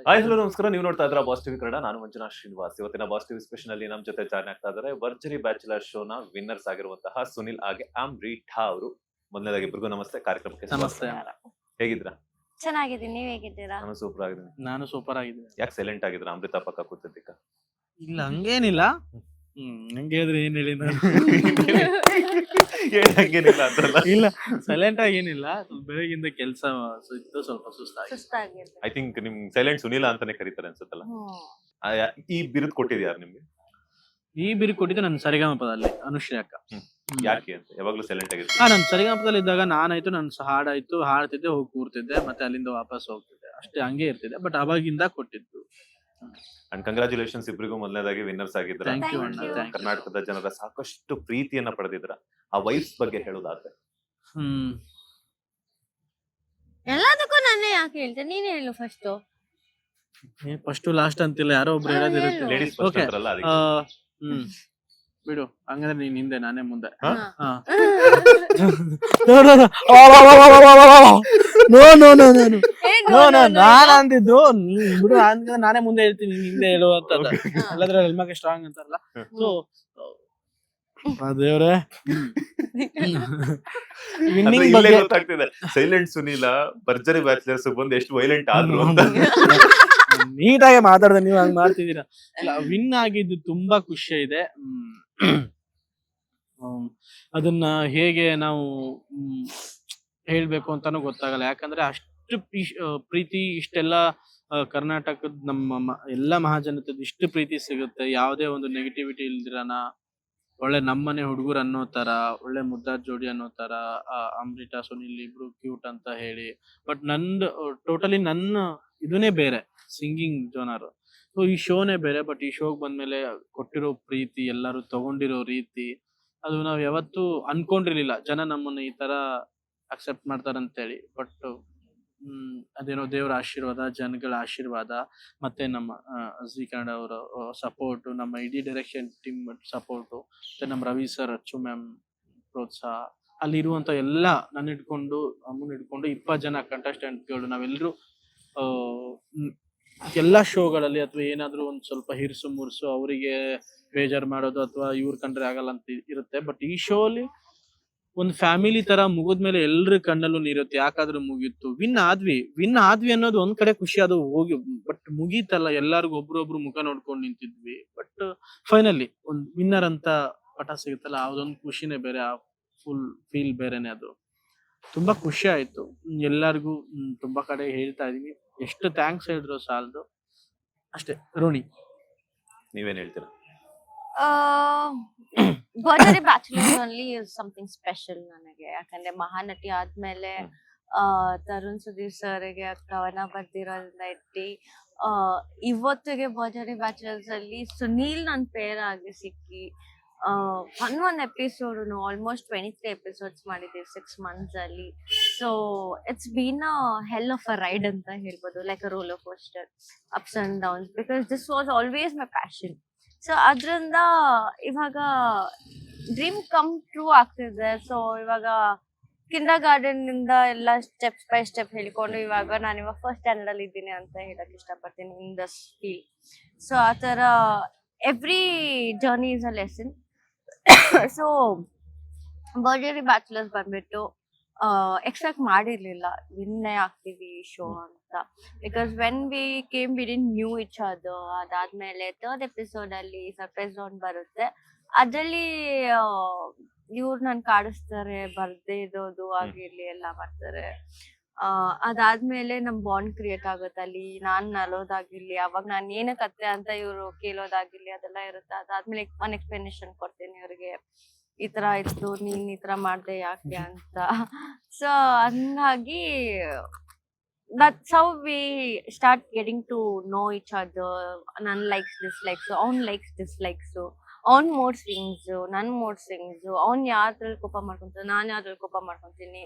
Hi hello ನಮಸ್ಕಾರ. ನೀವು ನೋಡ್ತಾ ಇದ್ರ ಬಾಸ್ ಟಿವಿ ಕನ್ನಡ. ನಾನು ಮಂಜುನಾಥ್ ಶ್ರೀನಿವಾಸ್. ಇವತ್ತಿನ ಬಾಸ್ ಟಿವಿ ಸ್ಪೆಷಲ್ ಅಲ್ಲಿ ನಮ್ಮ ಜೊತೆ ಜಾಯ್ನ್ ಆಗ್ತಾ ಇದ್ದಾರೆ ಭರ್ಜರಿ ಬ್ಯಾಚುಲರ್ ಶೋ ನ ವಿನ್ನರ್ಸ್ ಆಗಿರುವಂತಹ ಸುನಿಲ್ ಹಾಗೆ ಅಮೃತಾ ಅವರು. ಮೊದಲನೇದಾಗಿ ಇಬ್ಬರಿಗೂ ನಮಸ್ತೆ. ಕಾರ್ಯಕ್ರಮಕ್ಕೆ ನಮಸ್ತೆ. ಹೇಗಿದ್ರ? ಚೆನ್ನಾಗಿದ್ದೀನಿ, ನೀವ್ ಹೇಗಿದ್ದೀರಾ? ನಾನು ಸೂಪರ್ ಆಗಿದ್ದೀನಿ. ನಾನು ಸೂಪರ್ ಆಗಿದ್ದೀನಿ. ಯಾಕೆ ಸೈಲೆಂಟ್ ಆಗಿದ್ರ? ಅಮೃತಾ ಪಕ್ಕ ಕೂತಿದ್ದಕ್ಕ? ಇಲ್ಲ ಹಂಗೇನಿಲ್ಲ. ಹಂಗೆ ಹೇಳಿದ್ರೆ ಏನ್ ಹೇಳಿ ನಾನು ಹಂಗೇನಿಲ್ಲ ಅಂತಲ್ಲ. ಇಲ್ಲ ಸೈಲೆಂಟ್ ಆಗಿ ಏನಿಲ್ಲ, ಬೆಳಗಿಂದ ಕೆಲಸ ಇತ್ತು, ಸ್ವಲ್ಪ ಸುಸ್ತಾಗಿ. ಸುಸ್ತಾಗಿರ್ಬೇಕು. ಐ ಥಿಂಕ್ ನಿಮ್ ಸೈಲೆಂಟ್ ಸುನಿಲ ಅಂತಾನೆ ಕರೀತಾರೆ ಅನ್ಸುತ್ತಲ್ಲ. ಈ ಬಿರುದು ಕೊಟ್ಟಿದ್ಯಾರು ನಿಮ್ಗೆ? ಈ ಬಿರು ಕೊಟ್ಟಿದ್ದು ನನ್ನ ಸರಿಗಮಪದಲ್ಲಿ ಅನುಶ್ರೀ ಅಕ್ಕ. ಯಾಕೆ ಅಂತ? ಯಾವಾಗ್ಲೂ ಸೈಲೆಂಟ್ ಆಗಿರ್ತೀನಿ. ನಾನು ಸರಿಗಮಪದಲ್ಲಿ ಇದ್ದಾಗ ನಾನಾಯ್ತು, ನನ್ನ ಹಾಡಾಯ್ತು, ಹಾಡ್ತಿದ್ದೆ, ಹೋಗಿ ಕೂರ್ತಿದ್ದೆ, ಮತ್ತೆ ಅಲ್ಲಿಂದ ವಾಪಸ್ ಹೋಗ್ತಿದ್ದೆ, ಅಷ್ಟೇ ಹಂಗೆ ಇರ್ತಿದ್ದೆ. ಬಟ್ ಅವಾಗಿಂದ ಕೊಟ್ಟಿದ್ದು. ಅಂಡ್ ಕಂಗ್ರಾಚುಲೇಷನ್ಸ್ ಇಬ್ಬರಿಗೂ ಮೊದಲನೇದಾಗಿ ವಿನ್ನರ್ಸ್ ಆಗಿದ್ರ. ಥ್ಯಾಂಕ್ ಯು ಅಣ್ಣ, Thank you. Thank you. ಕರ್ನಾಟಕದ ಜನರ ಸಾಕಷ್ಟು ಪ್ರೀತಿಯನ್ನ ಪಡೆದಿದ್ರ. ಆ ವೈಫ್ಸ್ ಬಗ್ಗೆ ಹೇಳೋದಾದ್ರೆ ಎಲ್ಲದಕ್ಕೂ ನಾನೇ ಯಾಕೆ ಹೇಳ್ತೇನೆ, ನೀನೇ ಹೇಳು ಫಸ್ಟ್. ಫಸ್ಟ್ ಲಾಸ್ಟ್ ಅಂತಿಲ್ಲ, ಯಾರೋ ಒಬ್ರು ಹೇಳೋದಿರುತ್ತೆ. Ladies first Okay. ಅಂತಾರಲ್ಲ ಅದಕ್ಕೆ. ಬಿಡು, ಹಂಗಂದ್ರೆ ನೀನ್ ಹಿಂದೆ, ನಾನೇ ಮುಂದೆ. ಹಾ? ಹಾ. ನಾನು ಅಂದಿದ್ದು ಬಿಡು, ನಾನೇ ಮುಂದೆ ಹೇಳ್ತೀನಿ, ನೀನ್ ಹಿಂದೆ ಹೇಳುವಂತದ್ದು. ಅಲ್ಲದ್ರೆ ಹೆಲ್ಮಗೆ ಸ್ಟ್ರಾಂಗ್ ಅಂತಾರಲ್ಲ. ಸೊ ದೇವ್ರೆ, ವಿನ್ನಿಂಗ್ ಬಗ್ಗೆ ಗೊತ್ತಾಗ್ತಿದೆ ಸೈಲೆಂಟ್ ಸುನೀಲ ಭರ್ಜರಿ ಬ್ಯಾಚುಲರ್ಸ್ ಬಂದು ಎಷ್ಟು ವೈಲೆಂಟ್ ಆದ್ರು ಅಂತ. ನೀಟಾಗಿ ಮಾತಾಡ್ದೆ, ನೀವು ಹಂಗ್ ಮಾಡ್ತಿದ್ದೀರಾ. ವಿನ್ ಆಗಿದ್ದು ತುಂಬಾ ಖುಷಿ ಇದೆ. ಅದನ್ನ ಹೇಗೆ ನಾವು ಹೇಳ್ಬೇಕು ಅಂತಾನು ಗೊತ್ತಾಗಲ್ಲ. ಯಾಕಂದ್ರೆ ಅಷ್ಟು ಪ್ರೀತಿ, ಇಷ್ಟೆಲ್ಲ ಕರ್ನಾಟಕದ ನಮ್ಮ ಎಲ್ಲ ಮಹಾಜನತದ ಇಷ್ಟು ಪ್ರೀತಿ ಸಿಗುತ್ತೆ. ಯಾವುದೇ ಒಂದು ನೆಗೆಟಿವಿಟಿ ಇಲ್ದಿರನ ಒಳ್ಳೆ ನಮ್ಮನೆ ಹುಡುಗರು ಅನ್ನೋ ತರ, ಒಳ್ಳೆ ಮುದ್ದಾದ ಜೋಡಿ ಅನ್ನೋ ತರ. ಅಮೃತಾ ಸುನಿಲ್ ಇಬ್ರು ಕ್ಯೂಟ್ ಅಂತ ಹೇಳಿ. ಬಟ್ ನಂದು ಟೋಟಲಿ ನನ್ನ ಇದನ್ನೇ ಬೇರೆ, ಸಿಂಗಿಂಗ್ ಜೋನರ್. ಸೊ ಈ ಶೋನೇ ಬೇರೆ. ಬಟ್ ಈ ಶೋಗ್ ಬಂದ್ಮೇಲೆ ಕೊಟ್ಟಿರೋ ಪ್ರೀತಿ, ಎಲ್ಲರೂ ತಗೊಂಡಿರೋ ರೀತಿ, ಅದು ನಾವ್ ಯಾವತ್ತೂ ಅನ್ಕೊಂಡಿರ್ಲಿಲ್ಲ ಜನ ನಮ್ಮನ್ನ ಈ ತರ ಅಕ್ಸೆಪ್ಟ್ ಮಾಡ್ತಾರಂತೇಳಿ. ಬಟ್ ಅದೇನೋ ದೇವರ ಆಶೀರ್ವಾದ, ಜನಗಳ ಆಶೀರ್ವಾದ, ಮತ್ತೆ ನಮ್ಮ ಜಿ ಕನ್ನಡ ಅವರ ಸಪೋರ್ಟ್, ನಮ್ಮ ಇಡೀ ಡೈರೆಕ್ಷನ್ ಟೀಮ್ ಸಪೋರ್ಟು, ಮತ್ತೆ ನಮ್ಮ ರವಿ ಸರ್, ಅಚ್ಚು ಮ್ಯಾಮ್ ಪ್ರೋತ್ಸಾಹ, ಅಲ್ಲಿರುವಂತ ಎಲ್ಲ ನನ್ನ ಹಿಡ್ಕೊಂಡು, ಅಮ್ಮನ ಹಿಡ್ಕೊಂಡು 20 ಜನ ಕಂಟೆಸ್ಟೆಂಟ್ಗಳು ನಾವೆಲ್ಲರೂ ಎಲ್ಲ ಶೋಗಳಲ್ಲಿ ಅಥವಾ ಏನಾದ್ರೂ ಒಂದ್ ಸ್ವಲ್ಪ ಹಿರ್ಸು ಮುರ್ಸು ಅವರಿಗೆ ಬೇಜಾರ್ ಮಾಡೋದು ಅಥವಾ ಇವ್ರ ಕಂಡ್ರೆ ಆಗಲ್ಲ ಅಂತ ಇರುತ್ತೆ. ಬಟ್ ಈ ಶೋ ಅಲ್ಲಿ ಒಂದು ಫ್ಯಾಮಿಲಿ ತರ ಮುಗಿದ್ಮೇಲೆ ಎಲ್ರ ಕಣ್ಣಲ್ಲೂ ನೀರುತ್ತೆ. ಯಾಕಾದ್ರೂ ಮುಗೀತು, ವಿನ್ ಆದ್ವಿ ಅನ್ನೋದು ಒಂದ್ ಕಡೆ ಖುಷಿ. ಅದು ಹೋಗಿ ಬಟ್ ಮುಗೀತಲ್ಲ, ಎಲ್ಲಾರ್ಗು ಒಬ್ರೊಬ್ರು ಮುಖ ನೋಡ್ಕೊಂಡು ನಿಂತಿದ್ವಿ. ಬಟ್ ಫೈನಲಿ ಒಂದ್ ವಿನ್ನರ್ ಅಂತ ಪಟ ಸಿಗುತ್ತಲ್ಲ, ಅದೊಂದು ಖುಷಿನೇ ಬೇರೆ, ಆ ಫುಲ್ ಫೀಲ್ ಬೇರೆನೆ. ಅದು ತುಂಬಾ ಖುಷಿ ಆಯ್ತು. ಎಲ್ಲಾರ್ಗು ತುಂಬಾ ಕಡೆ ಹೇಳ್ತಾ ಇದೀನಿ, ಎಷ್ಟು ಥ್ಯಾಂಕ್ಸ್ ಹೇಳಿದ್ರು ಸಾಲದು. ಅಷ್ಟೇ. ರೋಣಿ, ನೀವೇನ್ ಹೇಳ್ತೀರಾ? ಭರ್ಜರಿ bachelors only is something special ನನಗೆ. ಯಾಕಂದ್ರೆ ಮಹಾನಟಿ ಆದ್ಮೇಲೆ ತರುಣ್ ಸುಧೀರ್ ಸರ್ಗೆ ಕವನ ಬರ್ದಿರೋದ್ರಿಂದ ಇಟ್ಟಿ ಇವತ್ತಿಗೆ ಭರ್ಜರಿ ಬ್ಯಾಚುಲರ್ಸ್ ಅಲ್ಲಿ ಸುನೀಲ್ ನನ್ ಪೇರ್ ಆಗಿ ಸಿಕ್ಕಿ ಒಂದ್ ಎಪಿಸೋಡ್ ಆಲ್ಮೋಸ್ಟ್ 23 ಎಪಿಸೋಡ್ಸ್ ಮಾಡಿದೀವಿ 6 months ಅಲ್ಲಿ. So it's been a hell of a ride ಅಂತ ಹೇಳ್ಬೋದು, like a roller coaster, ups and downs, because this was always my passion. So ಅದ್ರಿಂದ ಇವಾಗ ಡ್ರೀಮ್ ಕಮ್ ಟ್ರೂ ಆಗ್ತಿದೆ. ಸೊ ಇವಾಗ ಕಿಂಡರ್ ಗಾರ್ಡನ್ ಇಂದ ಎಲ್ಲ ಸ್ಟೆಪ್ ಬೈ ಸ್ಟೆಪ್ ಹೇಳ್ಕೊಂಡು ಇವಾಗ ನಾನು ಇವಾಗ ಫಸ್ಟ್ ಸ್ಟ್ಯಾಂಡರ್ಡ್ ಅಲ್ಲಿ ಇದ್ದೀನಿ ಅಂತ ಹೇಳಕ್ ಇಷ್ಟಪಡ್ತೀನಿ ಇನ್ ದಿಸ್ ಫೀಲ್ಡ್. ಸೊ ಆ ತರ every journey is a lesson. So ಭರ್ಜರಿ ಬ್ಯಾಚುಲರ್ಸ್ ಬಂದ್ಬಿಟ್ಟು ಎಕ್ಸ್ಪೆಕ್ಟ್ ಮಾಡಿರ್ಲಿಲ್ಲ ವಿನ್ನೇ ಆಗ್ತೀವಿ ಈ ಶೋ ಅಂತ. Because when we came we didn't knew each other. ಅದಾದ್ಮೇಲೆ 3rd ಎಪಿಸೋಡ್ ಅಲ್ಲಿ ಸರ್ಪ್ರೈಸ್ ರೌಂಡ್ ಬರುತ್ತೆ. ಅದ್ರಲ್ಲಿ ಇವ್ರು ನನ್ ಕಾಡಿಸ್ತಾರೆ, ಬರ್ದೇ ಇರೋದು ಆಗಿರ್ಲಿ ಎಲ್ಲ ಮಾಡ್ತಾರೆ. ಅದಾದ್ಮೇಲೆ ನಮ್ ಬಾಂಡ್ ಕ್ರಿಯೇಟ್ ಆಗುತ್ತೆ ಅಲ್ಲಿ. ನಾನ್ ನಲೋದಾಗಿರ್ಲಿ, ಅವಾಗ ನಾನ್ ಏನ ಕತ್ತೆ ಅಂತ ಇವ್ರು ಕೇಳೋದಾಗಿರ್ಲಿ, ಅದೆಲ್ಲ ಇರುತ್ತೆ. ಅದಾದ್ಮೇಲೆ ಒಂದ್ ಎಕ್ಸ್ಪ್ಲನೇಷನ್ ಕೊಡ್ತೀನಿ ಇವ್ರಿಗೆ, ಈ ತರ ಇತ್ತು, ನೀನ್ ಈ ತರ ಮಾಡ್ದೆ ಯಾಕೆ ಅಂತ. ಸೊ ಹಂಗಾಗಿ that's how we start getting to know each other. ನನ್ ಲೈಕ್ಸ್ ಡಿಸ್ಲೈಕ್ಸ್, ಅವ್ನ್ ಲೈಕ್ಸ್ ಡಿಸ್ಲೈಕ್ಸ್, ಅವ್ನ್ ಮೂಡ್ ಸ್ವಿಂಗ್ಸ್, ನನ್ ಮೂಡ್ ಸ್ವಿಂಗ್ಸ್, ಅವ್ನ್ ಯಾವ್ದ್ರಲ್ಲಿ ಕೋಪ ಮಾಡ್ಕೊಂತಾನೆ, ನಾನ್ ಯಾವ್ದ್ರಲ್ಲಿ ಕೋಪ ಮಾಡ್ಕೊಂತೀನಿ,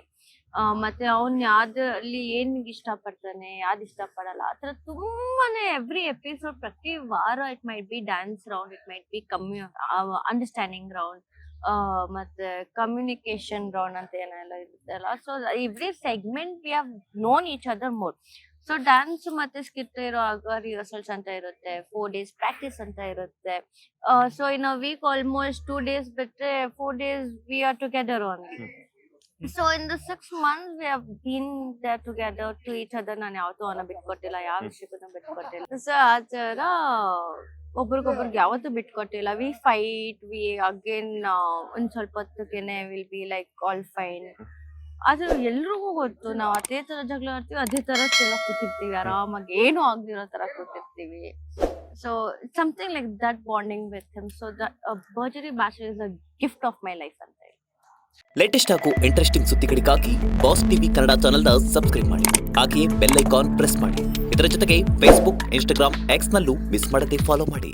ಮತ್ತೆ ಅವ್ನ್ ಯಾವ್ದ್ರಲ್ಲಿ ಏನ್ ಇಷ್ಟ ಪಡ್ತಾನೆ, ಯಾವ್ದ್ ಇಷ್ಟ ಪಡಲ್ಲ, ಆತರ ತುಂಬಾನೇ ಎವ್ರಿ ಎಪಿಸೋಡ್ ಪ್ರತಿ ವಾರ. It might be dance round, it might be understanding round, ಮತ್ತೆ ಕಮ್ಯುನಿಕೇಶನ್ ರೌಂಡ್ ಅಂತ ಏನೆಲ್ಲ ಇರುತ್ತಲ್ಲ. So every segment we have known each other more. So dance ಮತ್ತೆ ಸ್ಕಿಟ್ ಇರುವಾಗ ರಿಹರ್ಸಲ್ಸ್ ಅಂತ ಇರುತ್ತೆ, 4 days ಪ್ರಾಕ್ಟೀಸ್ ಅಂತ ಇರುತ್ತೆ. So in a week almost 2 days ಬಿಟ್ರೆ 4 days we are together only. So in the 6 months we have been there together to each other. ನಾನು ಯಾವತ್ತೂ ಅವನ್ನ ಬಿಟ್ಕೊಟ್ಟಿಲ್ಲ, ಯಾವ ವಿಷಯಕ್ಕೂ ಬಿಟ್ಕೊಟ್ಟಿಲ್ಲ. ಸೊ ಆ ತರ ಒಬ್ರಿಗೊಬ್ರಿಗೆ ಯಾವತ್ತೂ ಬಿಟ್ಕೊಟ್ಟಿಲ್ಲ. ವಿ ಫೈಟ್, ವಿ ಅಗೇನ್ ಒಂದ್ ಸ್ವಲ್ಪ ಹೊತ್ತಿಗೆನೆ will be like all fine. ಆದ್ರೆ ಎಲ್ರಿಗೂ ಗೊತ್ತು ನಾವು ಅದೇ ತರ ಜಗಳ ಆಡ್ತೀವಿ, ಅದೇ ತರ ಚೆಲ್ಲ ಕೂತಿರ್ತೀವಿ, ಆರಾಮಾಗಿ ಏನು ಆಗದಿರೋ ತರ ಕೂತಿರ್ತೀವಿ. So something like that bonding with him. So that Bharjari bachelor is a gift of my life ಅಂತ ಹೇಳಿ. ಲೇಟೆಸ್ಟ್ ಹಾಗೂ ಇಂಟ್ರೆಸ್ಟಿಂಗ್ ಸುದ್ದಿಗಳಿಗಾಗಿ ಬಾಸ್ ಟಿವಿ ಕನ್ನಡ ಚಾನೆಲ್ನ ಸಬ್ಸ್ಕ್ರೈಬ್ ಮಾಡಿ. ಹಾಗೆಯೇ ಬೆಲ್ ಐಕಾನ್ ಪ್ರೆಸ್ ಮಾಡಿ. ಇದರ ಜೊತೆಗೆ ಫೇಸ್ಬುಕ್, ಇನ್ಸ್ಟಾಗ್ರಾಮ್, ಎಕ್ಸ್ ನಲ್ಲೂ ಮಿಸ್ ಮಾಡದೆ ಫಾಲೋ ಮಾಡಿ.